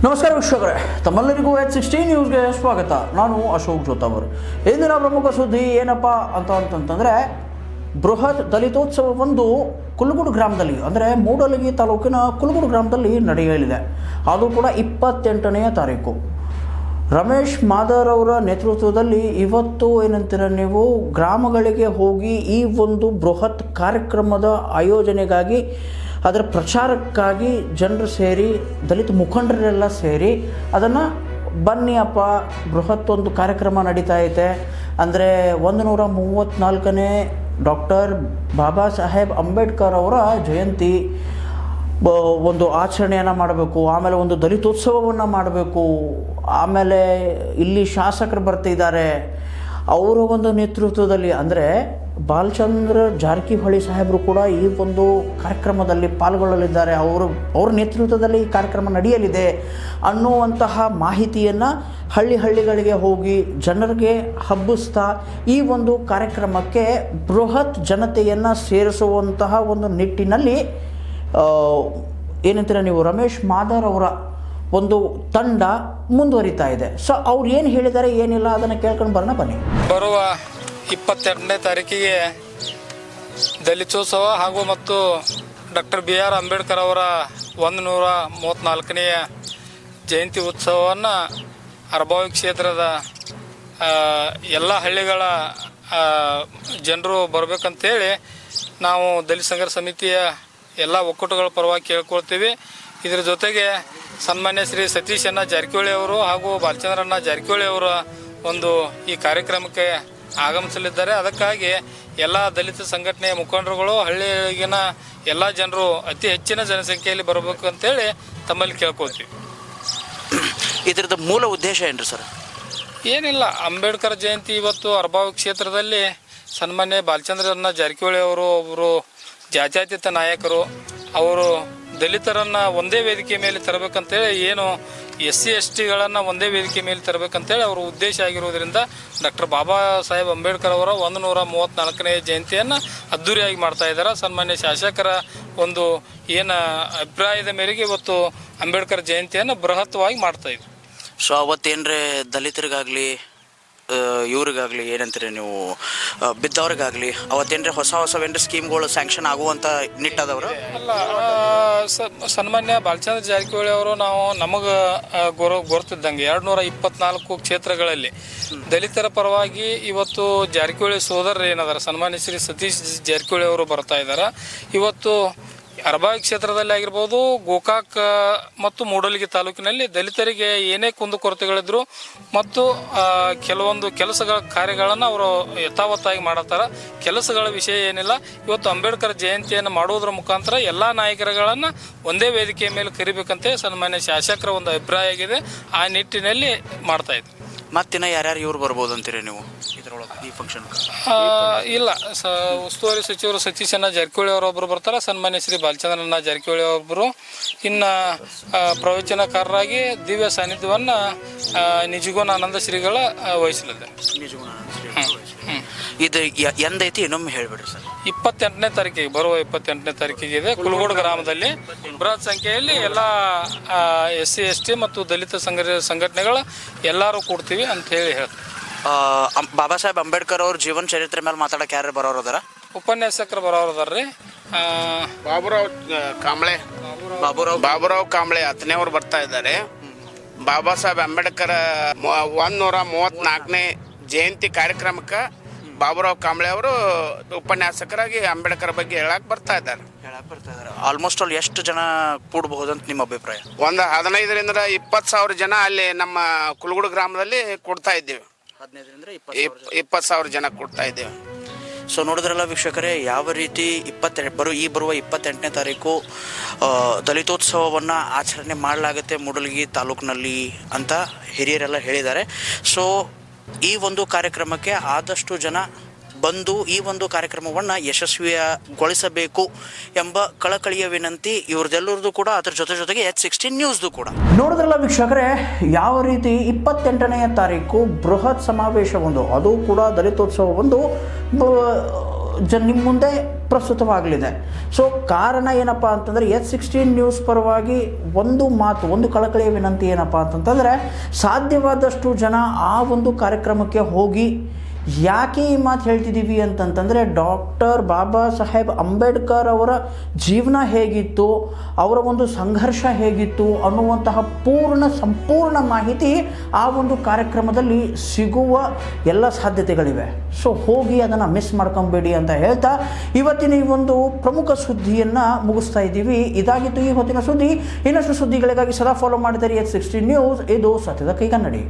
ನಮಸ್ಕಾರ ವೀಕ್ಷಕರೇ, ತಮ್ಮೆಲ್ಲರಿಗೂ H16 ನ್ಯೂಸ್ಗೆ ಸ್ವಾಗತ. ನಾನು ಅಶೋಕ್ ಜೋತಾವರ್. ಇಂದಿನ ಪ್ರಮುಖ ಸುದ್ದಿ ಏನಪ್ಪ ಅಂತಂತಂದರೆ, ಬೃಹತ್ ದಲಿತೋತ್ಸವ ಒಂದು ಕುಲಗೋಡು ಗ್ರಾಮದಲ್ಲಿ, ಅಂದರೆ ಮೂಡಲಗಿ ತಾಲೂಕಿನ ಕುಲಗೋಡು ಗ್ರಾಮದಲ್ಲಿ ನಡೆಯಲಿದೆ. ಅದು ಕೂಡ 28ನೇ ತಾರೀಕು. ರಮೇಶ್ ಮಾದರ್ ಅವರ ನೇತೃತ್ವದಲ್ಲಿ ಇವತ್ತು ಏನಂತೀರ ನೀವು ಗ್ರಾಮಗಳಿಗೆ ಹೋಗಿ ಈ ಒಂದು ಬೃಹತ್ ಕಾರ್ಯಕ್ರಮದ ಆಯೋಜನೆಗಾಗಿ, ಅದರ ಪ್ರಚಾರಕ್ಕಾಗಿ ಜನರು ಸೇರಿ, ದಲಿತ ಮುಖಂಡರೆಲ್ಲ ಸೇರಿ ಅದನ್ನು ಬನ್ನಿಯಪ್ಪ ಬೃಹತ್ ಒಂದು ಕಾರ್ಯಕ್ರಮ ನಡೀತಾ ಐತೆ. ಅಂದರೆ 134ನೇ ಡಾಕ್ಟರ್ ಬಾಬಾ ಸಾಹೇಬ್ ಅಂಬೇಡ್ಕರ್ ಅವರ ಜಯಂತಿ ಒಂದು ಆಚರಣೆಯನ್ನು ಮಾಡಬೇಕು, ಆಮೇಲೆ ಒಂದು ದಲಿತೋತ್ಸವವನ್ನು ಮಾಡಬೇಕು. ಆಮೇಲೆ ಇಲ್ಲಿ ಶಾಸಕರು ಬರ್ತಿದ್ದಾರೆ, ಅವರ ಒಂದು ನೇತೃತ್ವದಲ್ಲಿ, ಅಂದರೆ ಬಾಲಚಂದ್ರ ಜಾರಕಿಹೊಳಿ ಸಾಹೇಬರು ಕೂಡ ಈ ಒಂದು ಕಾರ್ಯಕ್ರಮದಲ್ಲಿ ಪಾಲ್ಗೊಳ್ಳಲಿದ್ದಾರೆ. ಅವ್ರ ನೇತೃತ್ವದಲ್ಲಿ ಈ ಕಾರ್ಯಕ್ರಮ ನಡೆಯಲಿದೆ ಅನ್ನುವಂತಹ ಮಾಹಿತಿಯನ್ನು ಹಳ್ಳಿಗಳಿಗೆ ಹೋಗಿ ಜನರಿಗೆ ಹಬ್ಬಿಸ್ತಾ ಈ ಒಂದು ಕಾರ್ಯಕ್ರಮಕ್ಕೆ ಬೃಹತ್ ಜನತೆಯನ್ನು ಸೇರಿಸುವಂತಹ ಒಂದು ನಿಟ್ಟಿನಲ್ಲಿ ಏನಂತೀರ ನೀವು ರಮೇಶ್ ಮಾದರ್ ಅವರ ಒಂದು ತಂಡ ಮುಂದುವರಿತಾ ಇದೆ. ಸೊ ಅವ್ರು ಏನು ಹೇಳಿದ್ದಾರೆ ಏನಿಲ್ಲ ಅದನ್ನು ಕೇಳ್ಕೊಂಡು ಬರೋಣ ಬನ್ನಿ. ಬರುವ 22ನೇ ತಾರೀಕಿಗೆ ದಲಿತೋತ್ಸವ ಹಾಗೂ ಮತ್ತು ಡಾಕ್ಟರ್ BR ಅಂಬೇಡ್ಕರ್ ಅವರ 134ನೆಯ ಜಯಂತಿ ಉತ್ಸವವನ್ನು ಅರಭಾವಿ ಕ್ಷೇತ್ರದ ಎಲ್ಲ ಹಳ್ಳಿಗಳ ಜನರು ಬರಬೇಕಂತೇಳಿ ನಾವು ದಲಿತ ಸಂಘರ್ಷ ಸಮಿತಿಯ ಎಲ್ಲ ಒಕ್ಕೂಟಗಳ ಪರವಾಗಿ ಕೇಳ್ಕೊಳ್ತೀವಿ. ಇದರ ಜೊತೆಗೆ ಸನ್ಮಾನ್ಯ ಶ್ರೀ ಸತೀಶಣ್ಣ ಜಾರಕಿಹೊಳಿ ಅವರು ಹಾಗೂ ಬಾಲಚಂದ್ರಣ್ಣ ಜಾರಕಿಹೊಳಿ ಅವರ ಒಂದು ಈ ಕಾರ್ಯಕ್ರಮಕ್ಕೆ ಆಗಮಿಸಲಿದ್ದಾರೆ. ಅದಕ್ಕಾಗಿ ಎಲ್ಲ ದಲಿತ ಸಂಘಟನೆಯ ಮುಖಂಡರುಗಳು ಹಳ್ಳಿಗಿನ ಎಲ್ಲ ಜನರು ಅತಿ ಹೆಚ್ಚಿನ ಜನಸಂಖ್ಯೆಯಲ್ಲಿ ಬರಬೇಕು ಅಂತೇಳಿ ತಮ್ಮಲ್ಲಿ ಕೇಳ್ಕೊಳ್ತೀವಿ. ಇದರದ ಮೂಲ ಉದ್ದೇಶ ಏನ್ರಿ ಸರ್? ಏನಿಲ್ಲ, ಅಂಬೇಡ್ಕರ್ ಜಯಂತಿ ಇವತ್ತು ಅರಭಾವಿ ಕ್ಷೇತ್ರದಲ್ಲಿ ಸನ್ಮಾನ್ಯ ಬಾಲಚಂದ್ರಣ್ಣ ಜಾರಕಿಹೊಳಿ ಅವರು ಒಬ್ಬರು ಜಾತ್ಯತೀತ ನಾಯಕರು. ಅವರು ದಲಿತರನ್ನು ಒಂದೇ ವೇದಿಕೆ ಮೇಲೆ ತರಬೇಕಂತೇಳಿ, ಏನು SC STಗಳನ್ನು ಒಂದೇ ವೇದಿಕೆ ಮೇಲೆ ತರಬೇಕಂತೇಳಿ ಅವರ ಉದ್ದೇಶ ಆಗಿರುವುದರಿಂದ ಡಾಕ್ಟರ್ ಬಾಬಾ ಸಾಹೇಬ್ ಅಂಬೇಡ್ಕರ್ ಅವರ 134ನೇ ಜಯಂತಿಯನ್ನು ಅದ್ದೂರಿಯಾಗಿ ಮಾಡ್ತಾ ಇದ್ದಾರೆ. ಸನ್ಮಾನ್ಯ ಶಾಸಕರ ಒಂದು ಏನು ಅಭಿಪ್ರಾಯದ ಮೇರೆಗೆ ಇವತ್ತು ಅಂಬೇಡ್ಕರ್ ಜಯಂತಿಯನ್ನು ಬೃಹತ್ವಾಗಿ ಮಾಡ್ತಾ ಇದ್ವಿ. ಸೊ ಅವತ್ತೇನ್ರೆ ದಲಿತರಿಗಾಗಲಿ ಇವ್ರಿಗಾಗಲಿ ಏನಂತೀರಿ ನೀವು ಬಿದ್ದವ್ರಿಗಾಗಲಿ ಅವತ್ತೇನ್ರಿ ಹೊಸವೇನ್ರಿ ಸ್ಕೀಮ್ಗಳು ಸ್ಯಾಂಕ್ಷನ್ ಆಗುವಂಥ ನಿಟ್ಟದವರು ಅಲ್ಲ. ಸನ್ಮಾನ್ಯ ಬಾಲಚಂದ್ರ ಜಾರಕಿಹೊಳಿ ಅವರು ನಮಗೆ ಗೊತ್ತಿದ್ದಂಗೆ 224 ಕ್ಷೇತ್ರಗಳಲ್ಲಿ ದಲಿತರ ಪರವಾಗಿ ಇವತ್ತು ಜಾರಕಿಹೊಳಿ ಸೋದರರು ಏನದಾರ ಸನ್ಮಾನ್ಯ ಶ್ರೀ ಸತೀಶ್ ಜಾರಕಿಹೊಳಿ ಅವರು ಬರ್ತಾ ಇದ್ದಾರೆ. ಇವತ್ತು ಅರಭಾವಿ ಕ್ಷೇತ್ರದಲ್ಲಿ ಆಗಿರ್ಬೋದು, ಗೋಕಾಕ್ ಮತ್ತು ಮೂಡಲಗಿ ತಾಲೂಕಿನಲ್ಲಿ ದಲಿತರಿಗೆ ಏನೇ ಕುಂದುಕೊರತೆಗಳಿದ್ರು ಮತ್ತು ಕೆಲವೊಂದು ಕೆಲಸಗಳ ಕಾರ್ಯಗಳನ್ನು ಅವರು ಯಥಾವತ್ತಾಗಿ ಮಾಡತ್ತಾರ. ಕೆಲಸಗಳ ವಿಷಯ ಏನಿಲ್ಲ. ಇವತ್ತು ಅಂಬೇಡ್ಕರ್ ಜಯಂತಿಯನ್ನು ಮಾಡುವುದರ ಮುಖಾಂತರ ಎಲ್ಲ ನಾಯಕರುಗಳನ್ನು ಒಂದೇ ವೇದಿಕೆಯ ಮೇಲೆ ಕರಿಬೇಕಂತೆ ಸನ್ಮಾನ್ಯ ಶಾಸಕರ ಒಂದು ಅಭಿಪ್ರಾಯ ಆಗಿದೆ. ಆ ನಿಟ್ಟಿನಲ್ಲಿ ಮಾಡ್ತಾ ಇದ್ವಿ. ಮತ್ತಿನ್ನ ಯಾರ್ಯಾರು ಇವ್ರು ಬರ್ಬೋದು ಅಂತೀರಿ ನೀವು ಇದರೊಳಗೆ ಈ ಫಂಕ್ಷನ್? ಇಲ್ಲ, ಉಸ್ತುವಾರಿ ಸಚಿವರು ಸತೀಶಣ್ಣ ಜಾರಕಿಹೊಳಿ ಅವರೊಬ್ಬರು ಬರ್ತಾರೆ, ಸನ್ಮಾನ್ಯ ಶ್ರೀ ಬಾಲಚಂದ್ರಣ್ಣ ಜಾರಕಿಹೊಳಿ ಒಬ್ಬರು. ಇನ್ನು ಪ್ರವಚನಕಾರರಾಗಿ ದಿವ್ಯ ಸಾನ್ನಿಧ್ಯವನ್ನು ನಿಜಗುಣ ಆನಂದ ಶ್ರೀಗಳ ವಹಿಸಲಿದ್ದಾರೆ. ಇದು ಎಂದೈತಿ ಇನ್ನೊಮ್ಮೆ ಹೇಳ್ಬಿಡ್ರಿ ಸರ್. 28ನೇ ತಾರೀಕಿಗೆ, ಬರುವ 28ನೇ ತಾರೀಕಿಗೆ ಇದೆ. ಕುಲಗೋಡು ಗ್ರಾಮದಲ್ಲಿ ಬೃಹತ್ ಸಂಖ್ಯೆಯಲ್ಲಿ ಎಲ್ಲ SC ST ಮತ್ತು ದಲಿತ ಸಂಘಟನೆಗಳ ಎಲ್ಲರೂ ಕೂಡ್ತೀವಿ ಅಂತ ಹೇಳಿ ಹೇಳ್ತೀವಿ. ಬಾಬಾ ಸಾಹೇಬ್ ಅಂಬೇಡ್ಕರ್ ಅವ್ರ ಜೀವನ ಚರಿತ್ರೆ ಮೇಲೆ ಮಾತಾಡಕ್ಕೆ ಯಾರು ಬರೋರು ಅದಾರ? ಉಪನ್ಯಾಸಕರು ಬರೋರು ಅದಾರ್ರಿ. ಬಾಬುರಾವ್ ಕಾಂಬ್ಳೆ 10ನೇವ್ರು ಬರ್ತಾ ಇದ್ದಾರೆ. ಬಾಬಾ ಸಾಹೇಬ್ ಅಂಬೇಡ್ಕರ್ 134ನೇ ಜಯಂತಿ ಕಾರ್ಯಕ್ರಮಕ್ಕೆ ಬಾಬುರಾವ್ ಕಾಂಬ್ಳೆ ಅವರು ಉಪನ್ಯಾಸಕರಾಗಿ ಅಂಬೇಡ್ಕರ್ ಬಗ್ಗೆ ಹೇಳಕ್ ಬರ್ತಾ ಇದ್ದಾರೆ. ಆಲ್ಮೋಸ್ಟ್ ಆಲ್ ಎಷ್ಟು ಜನ ಕೂಡಬಹುದಂತ ನಿಮ್ಮ ಅಭಿಪ್ರಾಯ? ಒಂದು 15ರಿಂದ 20,000 ಜನ ಅಲ್ಲಿ ನಮ್ಮ ಕುಲಗೋಡು ಗ್ರಾಮದಲ್ಲಿ ಕೊಡ್ತಾ ಇದ್ದೀವಿ. 20,000 ಜನ ಕೊಡ್ತಾ ಇದ್ದೇವೆ. ಸೊ ನೋಡಿದ್ರಲ್ಲ ವೀಕ್ಷಕರೇ, ಯಾವ ರೀತಿ ಬರುವ 28ನೇ ತಾರೀಕು ದಲಿತೋತ್ಸವವನ್ನು ಆಚರಣೆ ಮಾಡಲಾಗುತ್ತೆ ಮೂಡಲಗಿ ತಾಲೂಕಿನಲ್ಲಿ ಅಂತ ಹಿರಿಯರೆಲ್ಲ ಹೇಳಿದ್ದಾರೆ. ಸೊ ಈ ಒಂದು ಕಾರ್ಯಕ್ರಮಕ್ಕೆ ಆದಷ್ಟು ಜನ ಬಂದು ಈ ಒಂದು ಕಾರ್ಯಕ್ರಮವನ್ನು ಯಶಸ್ವಿಗೊಳಿಸಬೇಕು ಎಂಬ ಕಳಕಳಿಯ ವಿನಂತಿ ಇವ್ರದ್ದೆಲ್ಲರದು ಕೂಡ. ಅದರ ಜೊತೆಗೆ H16 ನ್ಯೂಸ್ದು ಕೂಡ. ನೋಡಿದ್ರಲ್ಲ ವೀಕ್ಷಕರೇ, ಯಾವ ರೀತಿ 28ನೇ ತಾರೀಕು ಬೃಹತ್ ಸಮಾವೇಶ ಒಂದು, ಅದು ಕೂಡ ದಲಿತೋತ್ಸವ ಒಂದು ನಿಮ್ಮ ಮುಂದೆ ಪ್ರಸ್ತುತವಾಗಲಿದೆ. ಸೊ ಕಾರಣ ಏನಪ್ಪ ಅಂತಂದರೆ H16 ನ್ಯೂಸ್ ಪರವಾಗಿ ಒಂದು ಕಳಕಳಿಯ ವಿನಂತಿ ಏನಪ್ಪ ಅಂತಂತಂದರೆ, ಸಾಧ್ಯವಾದಷ್ಟು ಜನ ಆ ಒಂದು ಕಾರ್ಯಕ್ರಮಕ್ಕೆ ಹೋಗಿ. ಯಾಕೆ ಈ ಮಾತು ಹೇಳ್ತಿದ್ದೀವಿ ಅಂತಂತಂದರೆ, ಡಾಕ್ಟರ್ ಬಾಬಾ ಸಾಹೇಬ್ ಅಂಬೇಡ್ಕರ್ ಅವರ ಜೀವನ ಹೇಗಿತ್ತು, ಅವರ ಒಂದು ಸಂಘರ್ಷ ಹೇಗಿತ್ತು ಅನ್ನುವಂತಹ ಸಂಪೂರ್ಣ ಮಾಹಿತಿ ಆ ಒಂದು ಕಾರ್ಯಕ್ರಮದಲ್ಲಿ ಸಿಗುವ ಎಲ್ಲ ಸಾಧ್ಯತೆಗಳಿವೆ. ಸೊ ಹೋಗಿ ಅದನ್ನು ಮಿಸ್ ಮಾಡ್ಕೊಬೇಡಿ ಅಂತ ಹೇಳ್ತಾ ಇವತ್ತಿನ ಈ ಒಂದು ಪ್ರಮುಖ ಸುದ್ದಿಯನ್ನು ಮುಗಿಸ್ತಾ ಇದ್ದೀವಿ. ಇದಾಗಿತ್ತು ಈ ಹೊತ್ತಿನ ಸುದ್ದಿ. ಇನ್ನಷ್ಟು ಸುದ್ದಿಗಳಿಗಾಗಿ ಸದಾ ಫಾಲೋ ಮಾಡಿದರೆ H16 ನ್ಯೂಸ್. ಇದು ಸತ್ಯದ ಕೈಗನ್ನಡಿ.